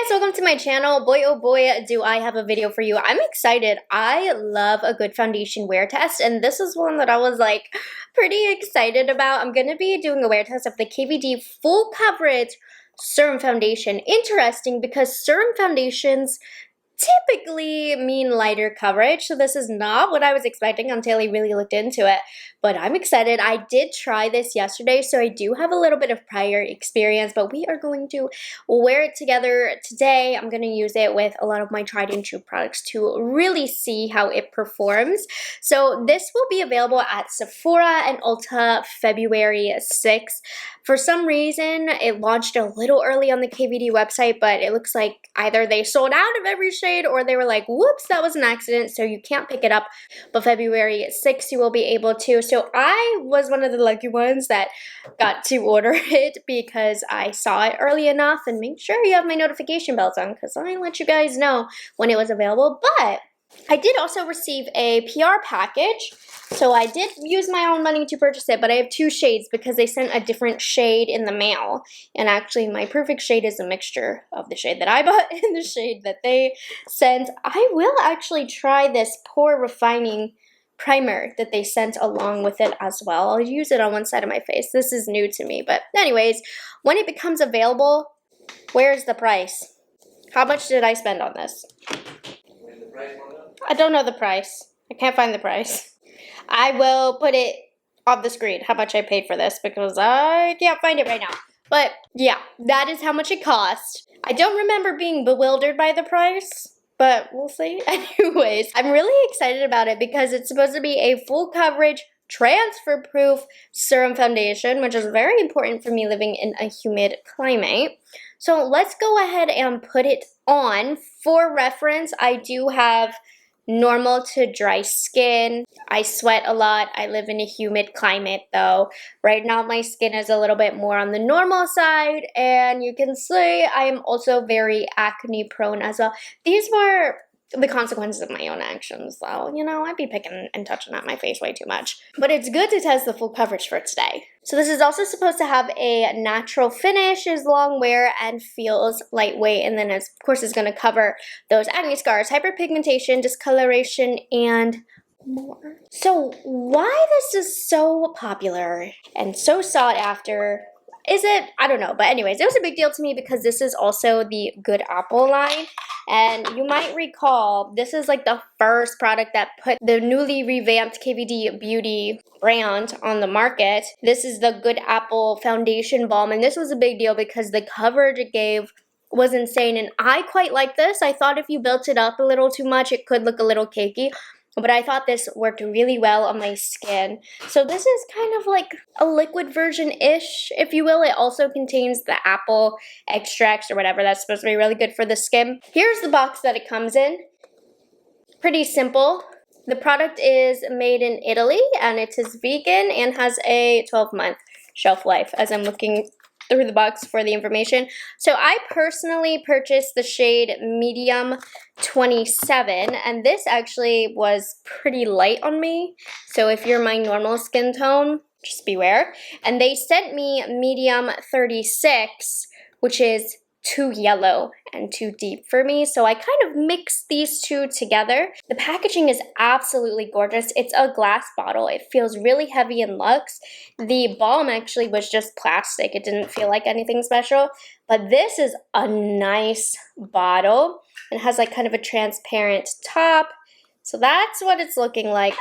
guys, welcome to my channel. Boy oh boy do I have a video for you. I'm excited. I love a good foundation wear test, and this is one that I was like pretty excited about. I'm gonna be doing a wear test of the KVD full coverage serum foundation. Interesting because serum foundations typically mean lighter coverage, so this is not what I was expecting until I really looked into it, but I'm excited. I did try this yesterday, so I do have a little bit of prior experience, but we are going to wear it together today. I'm going to use it with a lot of my tried and true products to really see how it performs. So this will be available at Sephora and Ulta February 6th. For some reason, it launched a little early on the KVD website, but it looks like either they sold out of every shade or they were like, whoops, that was an accident, so you can't pick it up. But February 6th, you will be able to. So I was one of the lucky ones that got to order it because I saw it early enough. And make sure you have my notification bells on because I let you guys know when it was available. But I did also receive a PR package, so I did use my own money to purchase it, but I have two shades because they sent a different shade in the mail, and actually my perfect shade is a mixture of the shade that I bought and the shade that they sent. I will actually try this pore refining primer that they sent along with it as well. I'll use it on one side of my face. This is new to me, but anyways, when it becomes available, where's the price? How much did I spend on this? I don't know the price. I can't find the price. I will put it on the screen, how much I paid for this, because I can't find it right now. But yeah, that is how much it cost. I don't remember being bewildered by the price, but we'll see. Anyways, I'm really excited about it because it's supposed to be a full coverage, transfer-proof serum foundation, which is very important for me living in a humid climate. So let's go ahead and put it on. For reference, I do have normal to dry skin. I sweat a lot. I live in a humid climate though. Right now my skin is a little bit more on the normal side, and you can see I am also very acne prone as well. These were the consequences of my own actions, so, you know, I'd be picking and touching at my face way too much. But it's good to test the full coverage for today. So this is also supposed to have a natural finish, is long wear, and feels lightweight. And then, of course, it's going to cover those acne scars, hyperpigmentation, discoloration, and more. So why this is so popular and so sought after, is it? I don't know. But anyways, it was a big deal to me because this is also the Good Apple line. And you might recall, this is like the first product that put the newly revamped KVD Beauty brand on the market. This is the Good Apple Foundation Balm. And this was a big deal because the coverage it gave was insane. And I quite like this. I thought if you built it up a little too much, it could look a little cakey. But I thought this worked really well on my skin. So this is kind of like a liquid version-ish, if you will. It also contains the apple extracts or whatever. That's supposed to be really good for the skin. Here's the box that it comes in. Pretty simple. The product is made in Italy, and it is vegan and has a 12-month shelf life, as I'm looking through the box for the information. So I personally purchased the shade Medium 27, and this actually was pretty light on me. So if you're my normal skin tone, just beware. And they sent me Medium 36, which is too yellow and too deep for me, so I kind of mixed these two together. The packaging is absolutely gorgeous. It's a glass bottle. It feels really heavy and luxe. The balm actually was just plastic. It didn't feel like anything special, but this is a nice bottle. It has like kind of a transparent top, so that's what it's looking like.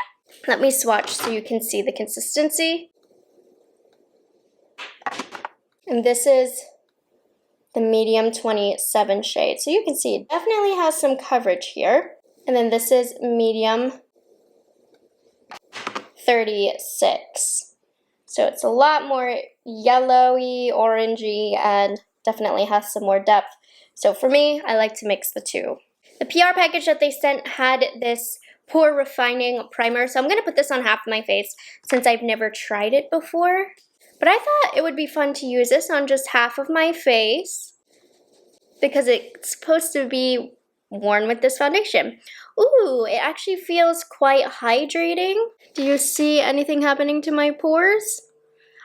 Let me swatch so you can see the consistency. And this is the Medium 27 shade. So you can see it definitely has some coverage here. And then this is Medium 36. So it's a lot more yellowy, orangey, and definitely has some more depth. So for me, I like to mix the two. The PR package that they sent had this pore refining primer. So I'm going to put this on half of my face since I've never tried it before. But I thought it would be fun to use this on just half of my face because it's supposed to be worn with this foundation. Ooh, it actually feels quite hydrating. Do you see anything happening to my pores?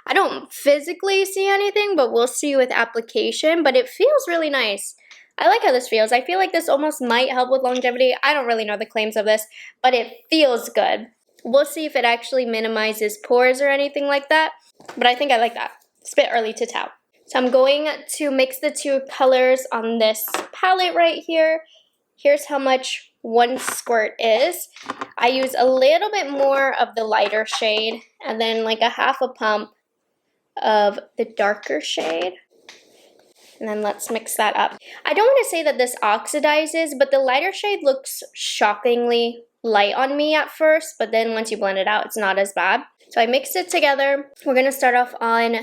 I don't physically see anything, but we'll see with application, but it feels really nice. I like how this feels. I feel like this almost might help with longevity. I don't really know the claims of this, but it feels good. We'll see if it actually minimizes pores or anything like that, but I think I like that. It's a bit early to tell. So I'm going to mix the two colors on this palette right here. Here's how much one squirt is. I use a little bit more of the lighter shade and then like a half a pump of the darker shade. And then let's mix that up. I don't want to say that this oxidizes, but the lighter shade looks shockingly light on me at first, but then once you blend it out, it's not as bad. So I mixed it together. We're going to start off on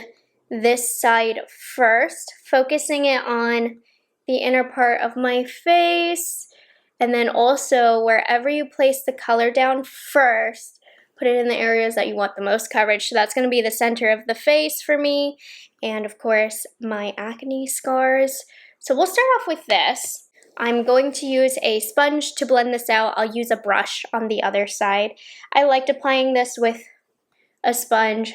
this side first, focusing it on the inner part of my face, and then also wherever you place the color down first, put it in the areas that you want the most coverage. So that's going to be the center of the face for me, and of course my acne scars. So we'll start off with this. I'm going to use a sponge to blend this out. I'll use a brush on the other side. I liked applying this with a sponge,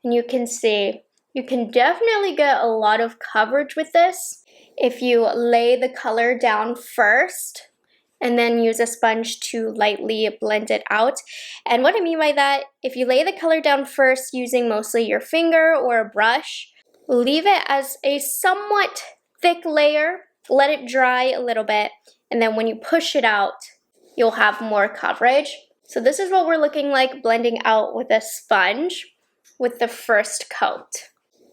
and you can see you can definitely get a lot of coverage with this if you lay the color down first and then use a sponge to lightly blend it out. And what I mean by that, if you lay the color down first using mostly your finger or a brush, leave it as a somewhat thick layer, let it dry a little bit, and then when you push it out, you'll have more coverage. So this is what we're looking like blending out with a sponge with the first coat.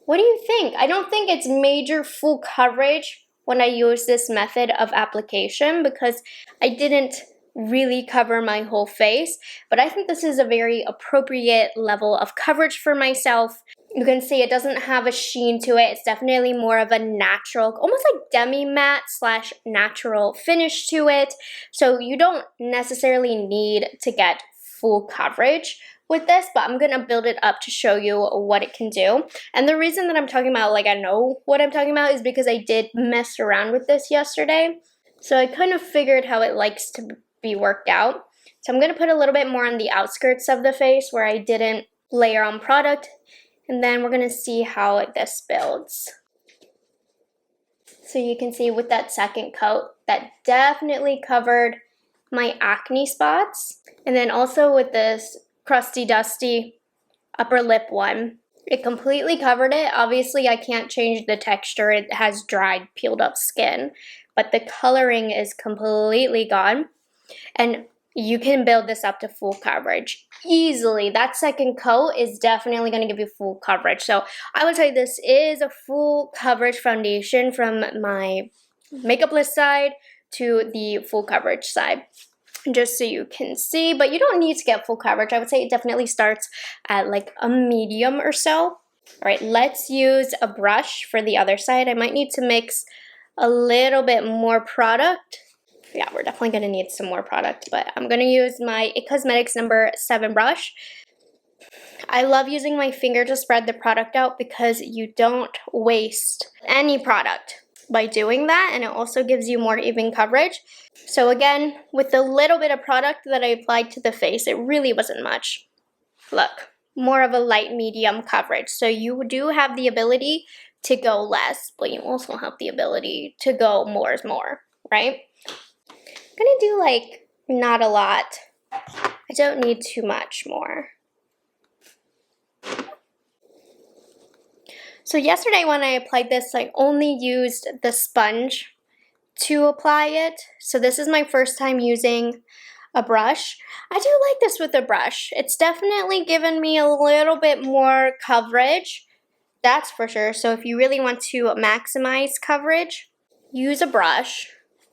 What do you think? I don't think it's major full coverage when I use this method of application because I didn't really cover my whole face, but I think this is a very appropriate level of coverage for myself. You can see it doesn't have a sheen to it. It's definitely more of a natural, almost like demi-matte slash natural finish to it. So you don't necessarily need to get full coverage with this, but I'm gonna build it up to show you what it can do. And the reason that I'm talking about, like I know what I'm talking about, is because I did mess around with this yesterday. So I kind of figured how it likes to be worked out. So I'm gonna put a little bit more on the outskirts of the face where I didn't layer on product, and then we're gonna see how this builds. So you can see with that second coat, that definitely covered my acne spots. And then also with this crusty dusty upper lip one, it completely covered it. Obviously I can't change the texture, it has dried, peeled up skin, but the coloring is completely gone, and you can build this up to full coverage easily. That second coat is definitely going to give you full coverage. So I would say this is a full coverage foundation from my makeup list side to the full coverage side, just so you can see, but you don't need to get full coverage. I would say it definitely starts at like a medium or so. All right, let's use a brush for the other side. I might need to mix a little bit more product. Yeah, we're definitely gonna need some more product, but I'm gonna use my It Cosmetics number 7 brush. I love using my finger to spread the product out because you don't waste any product by doing that, and it also gives you more even coverage. So again, with the little bit of product that I applied to the face, it really wasn't much. Look, more of a light medium coverage. So you do have the ability to go less, but you also have the ability to go more is more, right? I'm gonna do like not a lot. I don't need too much more. So yesterday when I applied this, I only used the sponge to apply it. So this is my first time using a brush. I do like this with a brush. It's definitely given me a little bit more coverage, that's for sure. So if you really want to maximize coverage, use a brush,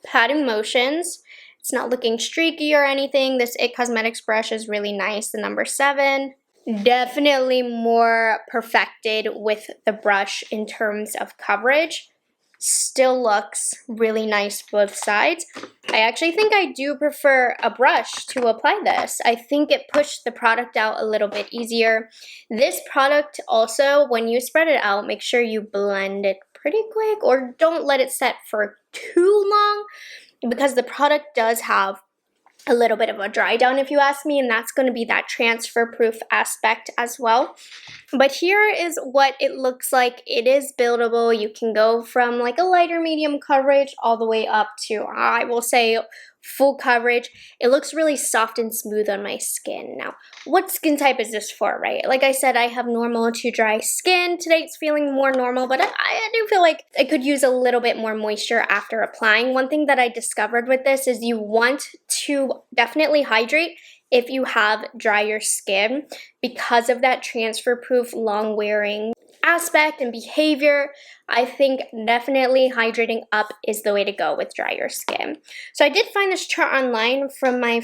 patting motions. It's not looking streaky or anything. This It Cosmetics brush is really nice, the number 7. Definitely more perfected with the brush in terms of coverage. Still looks really nice both sides. I actually think I do prefer a brush to apply this. I think it pushed the product out a little bit easier. This product also, when you spread it out, make sure you blend it pretty quick or don't let it set for too long, because the product does have a little bit of a dry down if you ask me, and that's going to be that transfer proof aspect as well. But here is what it looks like. It is buildable. You can go from like a lighter medium coverage all the way up to, I will say, full coverage. It looks really soft and smooth on my skin. Now, what skin type is this for, right? Like I said, I have normal to dry skin. Today it's feeling more normal, but I do feel like I could use a little bit more moisture after applying. One thing that I discovered with this is you want to definitely hydrate if you have drier skin because of that transfer proof, long wearing aspect and behavior. I think definitely hydrating up is the way to go with drier skin. So I did find this chart online from my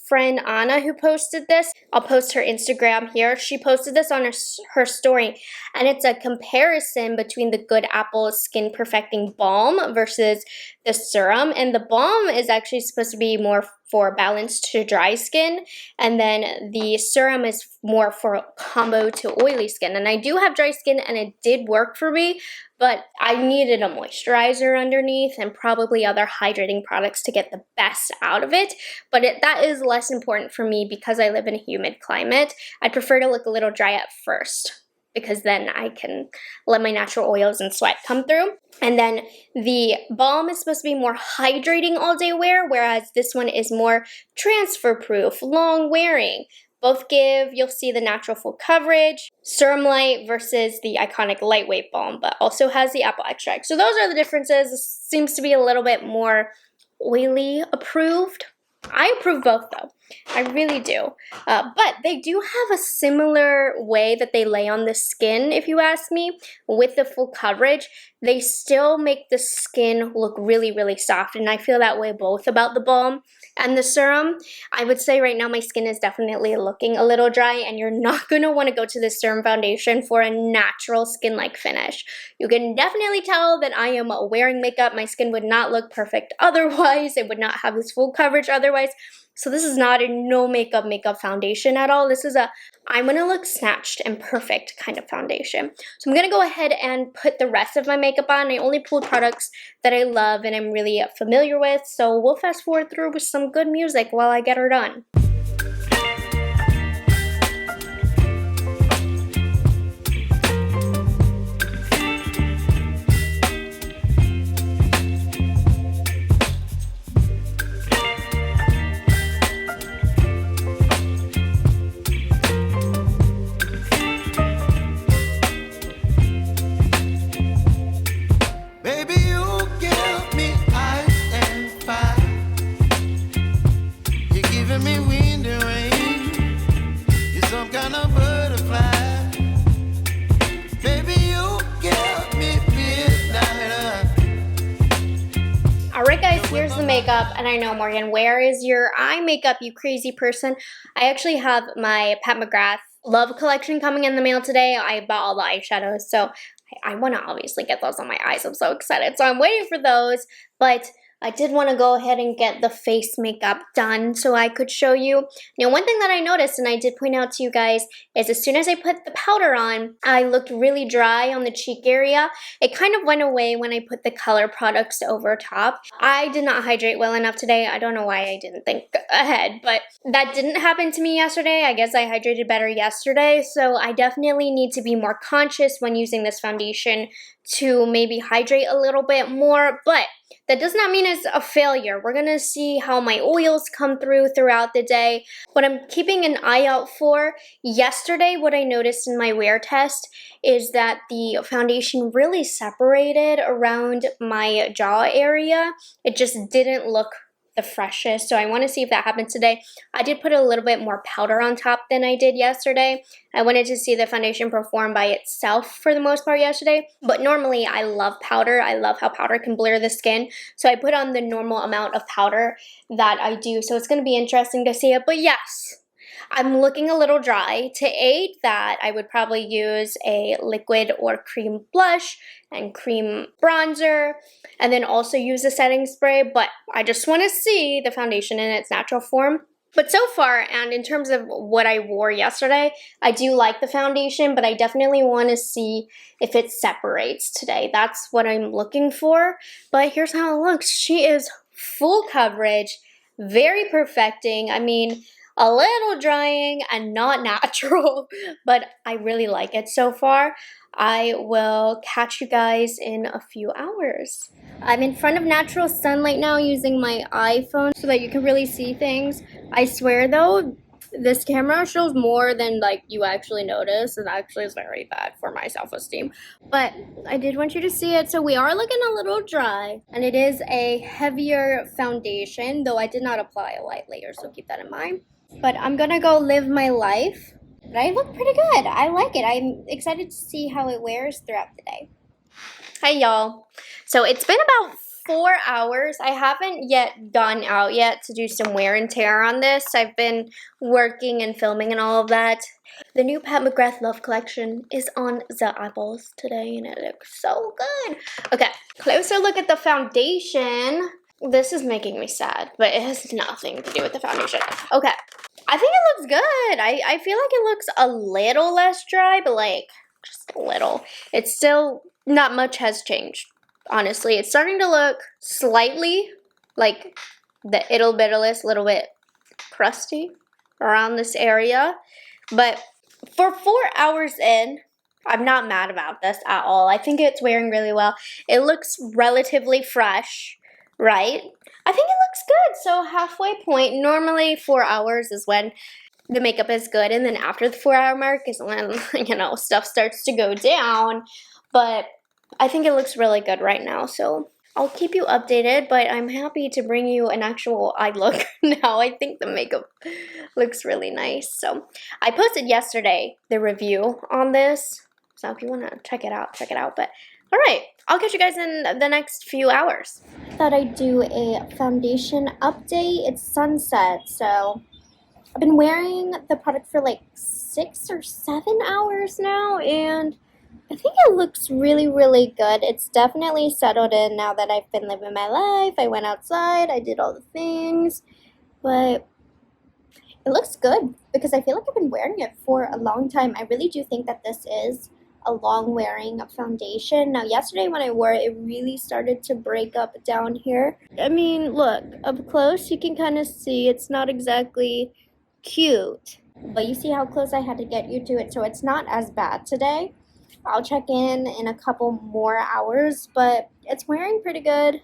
friend Anna who posted this. I'll post her Instagram here. She posted this on her story, and it's a comparison between the Good Apple Skin Perfecting Balm versus the serum. And the balm is actually supposed to be more for balanced to dry skin, and then the serum is more for combo to oily skin. And I do have dry skin, and it did work for me, but I needed a moisturizer underneath and probably other hydrating products to get the best out of it. But that is less important for me because I live in a humid climate. I prefer to look a little dry at first, because then I can let my natural oils and sweat come through. And then the balm is supposed to be more hydrating all day wear, whereas this one is more transfer proof, long wearing. Both give, you'll see the natural full coverage, serum light versus the iconic lightweight balm, but also has the apple extract. So those are the differences. This seems to be a little bit more oily approved. I approve both though. I really do. But they do have a similar way that they lay on the skin, if you ask me, with the full coverage. They still make the skin look really, really soft, and I feel that way both about the balm and the serum. I would say right now my skin is definitely looking a little dry, and you're not going to want to go to the serum foundation for a natural skin-like finish. You can definitely tell that I am wearing makeup. My skin would not look perfect otherwise. It would not have this full coverage otherwise. So this is not a no makeup foundation at all. This is a I'm gonna look snatched and perfect kind of foundation. So I'm gonna go ahead and put the rest of my makeup on. I only pulled products that I love and I'm really familiar with. So we'll fast forward through with some good music while I get her done. Alright guys, here's the makeup, and I know, Morgan, where is your eye makeup, you crazy person? I actually have my Pat McGrath Love collection coming in the mail today. I bought all the eyeshadows, so I want to obviously get those on my eyes. I'm so excited. So I'm waiting for those, but I did want to go ahead and get the face makeup done so I could show you. Now, one thing that I noticed, and I did point out to you guys, is as soon as I put the powder on, I looked really dry on the cheek area. It kind of went away when I put the color products over top. I did not hydrate well enough today. I don't know why I didn't think ahead, but that didn't happen to me yesterday. I guess I hydrated better yesterday, so I definitely need to be more conscious when using this foundation to maybe hydrate a little bit more, but that does not mean it's a failure. We're gonna see how my oils come throughout the day. What I'm keeping an eye out for, yesterday what I noticed in my wear test is that the foundation really separated around my jaw area. It just didn't look the freshest, so I want to see if that happens today. I did put a little bit more powder on top than I did yesterday. I wanted to see the foundation perform by itself for the most part yesterday, but normally I love powder. I love how powder can blur the skin, so I put on the normal amount of powder that I do, so it's going to be interesting to see it. But yes, I'm looking a little dry. To aid that, I would probably use a liquid or cream blush and cream bronzer, and then also use a setting spray, but I just want to see the foundation in its natural form. But so far, and in terms of what I wore yesterday, I do like the foundation, but I definitely want to see if it separates today. That's what I'm looking for. But here's how it looks. She is full coverage, very perfecting. I mean, a little drying and not natural, but I really like it so far. I will catch you guys in a few hours. I'm in front of natural sunlight now using my iPhone so that you can really see things. I swear though, this camera shows more than like you actually notice, and actually is very bad for my self-esteem. But I did want you to see it. So we are looking a little dry, and it is a heavier foundation, though I did not apply a light layer, so keep that in mind. But I'm gonna go live my life. But I look pretty good. I like it. I'm excited to see how it wears throughout the day. Hi y'all. So it's been about 4 hours. I haven't yet gone out yet to do some wear and tear on this. I've been working and filming and all of that. The new Pat McGrath Love Collection is on the eyeballs today, and it looks so good. Okay, closer look at the foundation. This is making me sad, but it has nothing to do with the foundation. Okay, I think it looks good. I feel like it looks a little less dry, but like just a little. It's still, not much has changed. Honestly, it's starting to look slightly like the Ittle Bitterless, a little bit crusty around this area. But for 4 hours in, I'm not mad about this at all. I think it's wearing really well. It looks relatively fresh, right? I think it looks good. So halfway point, normally 4 hours is when the makeup is good. And then after the 4-hour mark is when, you know, stuff starts to go down. But I think it looks really good right now, so I'll keep you updated, but I'm happy to bring you an actual eye look now. I think the makeup looks really nice. So I posted yesterday the review on this, so if you want to check it out, check it out. But all right, I'll catch you guys in the next few hours. I thought I'd do a foundation update. It's sunset, so I've been wearing the product for like 6 or 7 hours now, and I think it looks really, really good. It's definitely settled in now that I've been living my life. I went outside, I did all the things, but it looks good because I feel like I've been wearing it for a long time. I really do think that this is a long wearing foundation. Now, yesterday when I wore it, it really started to break up down here. I mean, look, up close, you can kind of see it's not exactly cute, but you see how close I had to get you to it, so it's not as bad today. I'll check in a couple more hours, but it's wearing pretty good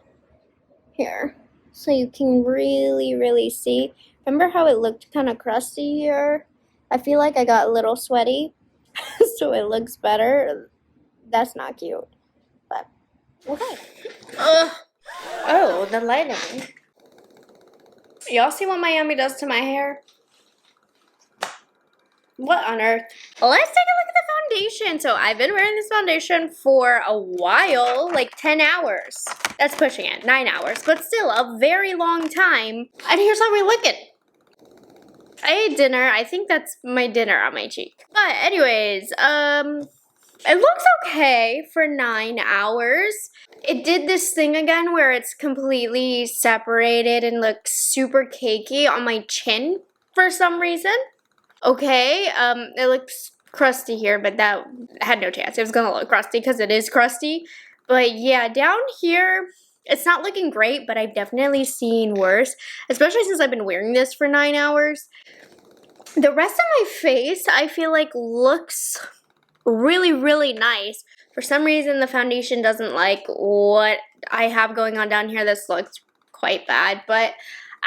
here. So you can really, really see. Remember how it looked kind of crusty here? I feel like I got a little sweaty, so it looks better. That's not cute, but okay. Oh, the lighting. Y'all see what Miami does to my hair? What on earth? Well, let's take a look at the foundation. So I've been wearing this foundation for a while, like 10 hours. That's pushing it, 9 hours, but still a very long time. And here's how we look at it. I ate dinner. I think that's my dinner on my cheek. But anyways, it looks okay for 9 hours. It did this thing again where it's completely separated and looks super cakey on my chin for some reason. Okay, it looks crusty here, but that had no chance. It was gonna look crusty because it is crusty. But yeah, down here, it's not looking great, but I've definitely seen worse, especially since I've been wearing this for 9 hours. The rest of my face, I feel like looks really, really nice. For some reason, the foundation doesn't like what I have going on down here. This looks quite bad, but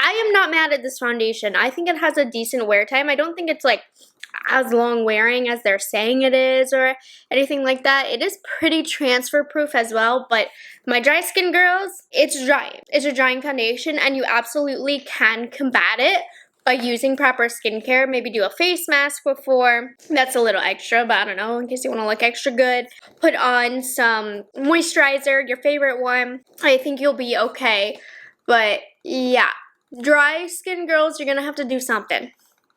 I am not mad at this foundation. I think it has a decent wear time. I don't think it's like as long wearing as they're saying it is or anything like that. It is pretty transfer proof as well, but my dry skin girls, it's drying. It's a drying foundation, and you absolutely can combat it by using proper skincare. Maybe do a face mask before. That's a little extra, but I don't know, in case you want to look extra good. Put on some moisturizer, your favorite one. I think you'll be okay, but yeah. Dry skin girls, you're gonna have to do something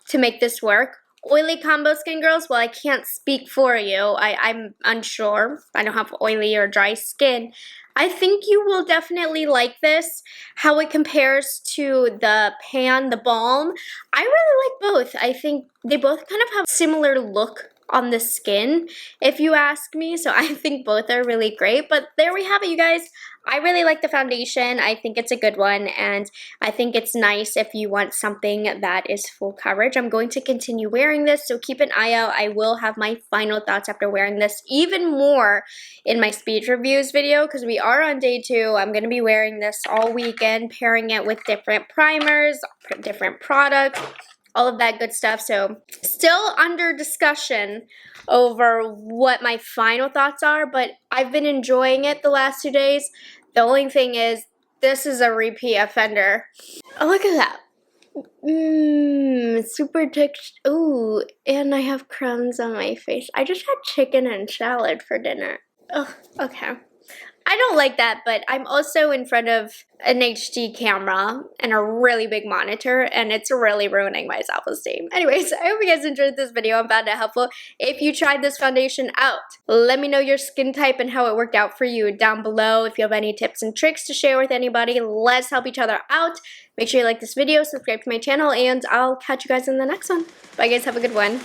to make this work. Oily combo skin girls, well, I can't speak for you. I'm unsure. I don't have oily or dry skin. I think you will definitely like this. How it compares to the pan, the balm. I really like both. I think they both kind of have similar look on the skin, if you ask me. So I think both are really great. But there we have it, you guys. I really like the foundation. I think it's a good one, and I think it's nice if you want something that is full coverage. I'm going to continue wearing this, so keep an eye out. I will have my final thoughts after wearing this even more in my speed reviews video, because we are on day 2. I'm going to be wearing this all weekend, pairing it with different primers, different products, all of that good stuff. So still under discussion over what my final thoughts are, but I've been enjoying it the last 2 days. The only thing is, this is a repeat offender. Oh, look at that. Super texture. Ooh, and I have crumbs on my face. I just had chicken and salad for dinner. Oh, okay. I don't like that, but I'm also in front of an HD camera and a really big monitor, and it's really ruining my self-esteem. Anyways, I hope you guys enjoyed this video and found it helpful. If you tried this foundation out, let me know your skin type and how it worked out for you down below. If you have any tips and tricks to share with anybody, let's help each other out. Make sure you like this video, subscribe to my channel, and I'll catch you guys in the next one. Bye guys, have a good one.